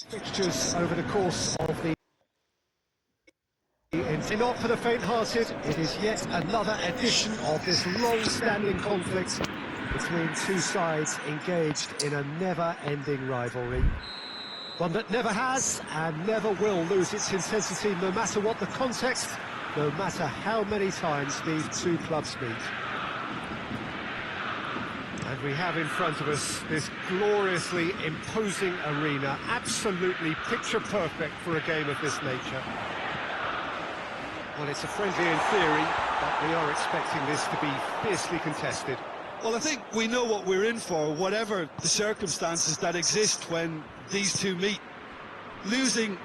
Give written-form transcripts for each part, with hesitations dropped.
Fixtures over the course of the not for the faint-hearted. It is yet another edition of this long-standing conflict between two sides engaged in a never-ending rivalry. One that never has and never will lose its intensity, no matter what the context, no matter how many times these two clubs meet. And we have in front of us this gloriously imposing arena, absolutely picture-perfect for a game of this nature. Well, it's a friendly in theory, but we are expecting this to be fiercely contested. Well, I think we know what we're in for, whatever the circumstances that exist when these two meet. Losing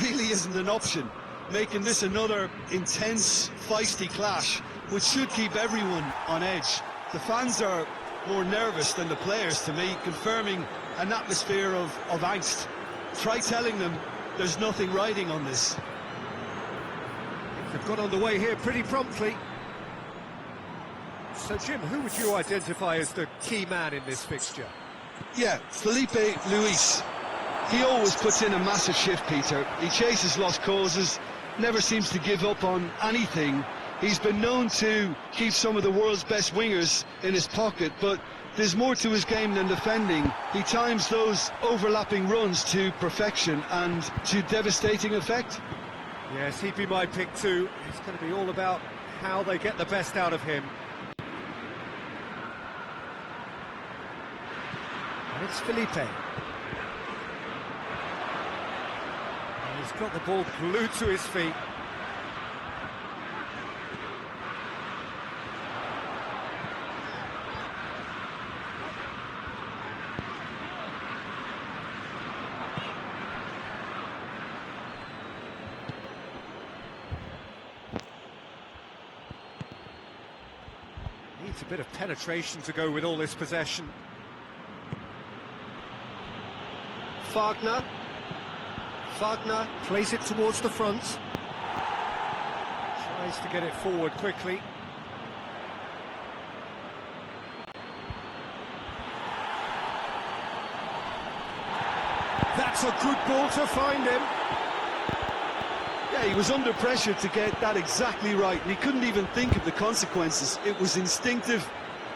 really isn't an option, making this another intense, feisty clash, which should keep everyone on edge. The fans are more nervous than the players, to me, confirming an atmosphere of angst. Try telling them there's nothing riding on this. They've got underway here pretty promptly. So, Jim, who would you identify as the key man in this fixture? Yeah, Felipe Luis. He always puts in a massive shift, Peter. He chases lost causes, never seems to give up on anything. He's been known to keep some of the world's best wingers in his pocket, but there's more to his game than defending. He times those overlapping runs to perfection and to devastating effect. Yes, he'd be my pick too. It's going to be all about how they get the best out of him. And it's Felipe. And he's got the ball glued to his feet. Needs a bit of penetration to go with all this possession. Wagner plays it towards the front. Tries to get it forward quickly. That's a good ball to find him. Yeah, he was under pressure to get that exactly right, and he couldn't even think of the consequences. It was instinctive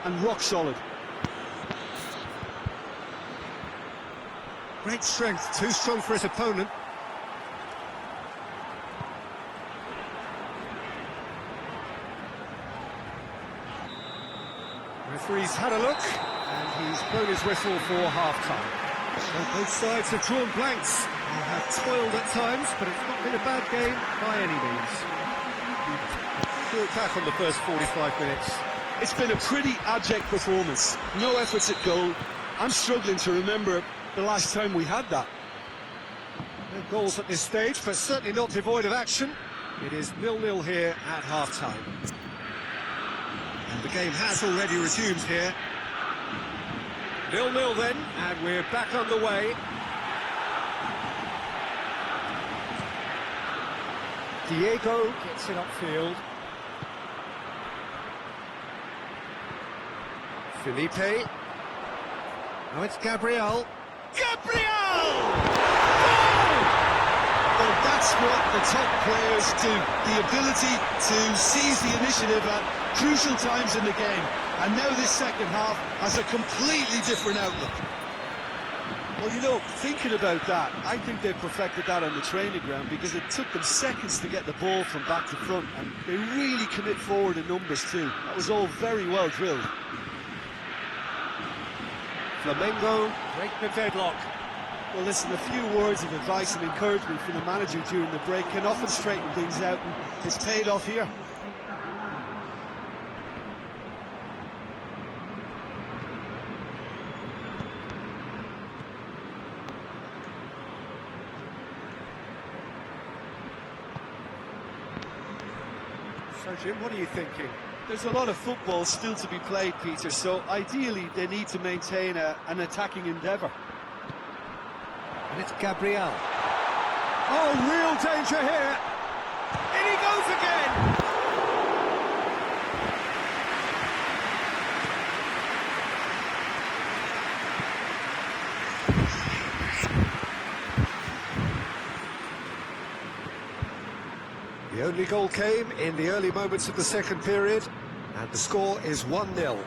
and rock solid. Great strength, too strong for his opponent. Referee's had a look, and he's blown his whistle for half-time. Well, both sides have drawn blanks. They have toiled at times, but it's not been a bad game by any means. Look back on the first 45 minutes. It's been a pretty abject performance. No efforts at goal. I'm struggling to remember the last time we had that. No goals at this stage, but certainly not devoid of action. It is 0-0 here at half-time. And the game has already resumed here. 0-0 then, and we're back on the way. Diego gets it upfield. Felipe. Now it's Gabriel. Gabriel! Well, that's what the top players do. The ability to seize the initiative at crucial times in the game. And now this second half has a completely different outlook. Well, you know, thinking about that, I think they perfected that on the training ground because it took them seconds to get the ball from back to front, and they really commit forward in numbers too. That was all very well drilled. Flamengo break the deadlock. Well, listen, a few words of advice and encouragement from the manager during the break can often straighten things out, and it's paid off here. So, Jim, what are you thinking? There's a lot of football still to be played, Peter, so ideally they need to maintain an attacking endeavour. And it's Gabriel. Oh, real danger here. In he goes again. The only goal came in the early moments of the second period, and the score is 1-0.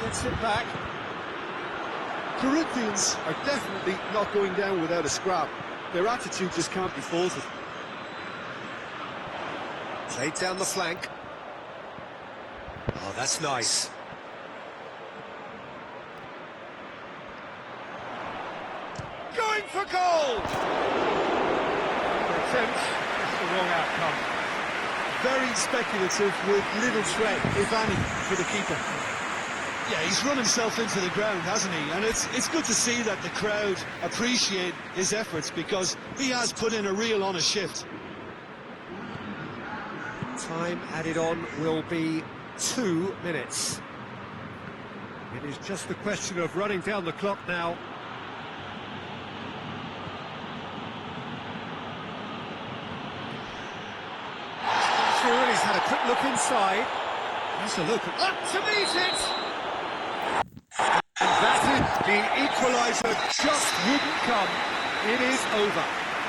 Gets it back. Corinthians are definitely not going down without a scrap. Their attitude just can't be faulted. Played down the flank. Oh, that's nice. Going for goal! Attempt, just the wrong outcome. Very speculative with little threat, if any, for the keeper. Yeah, he's run himself into the ground, hasn't he? And it's good to see that the crowd appreciate his efforts, because he has put in a real honest shift. Time added on will be 2 minutes. It is just a question of running down the clock now. Sure, he's had a quick look inside. That's a look up to meet it. And that is the equaliser, just wouldn't come. It is over.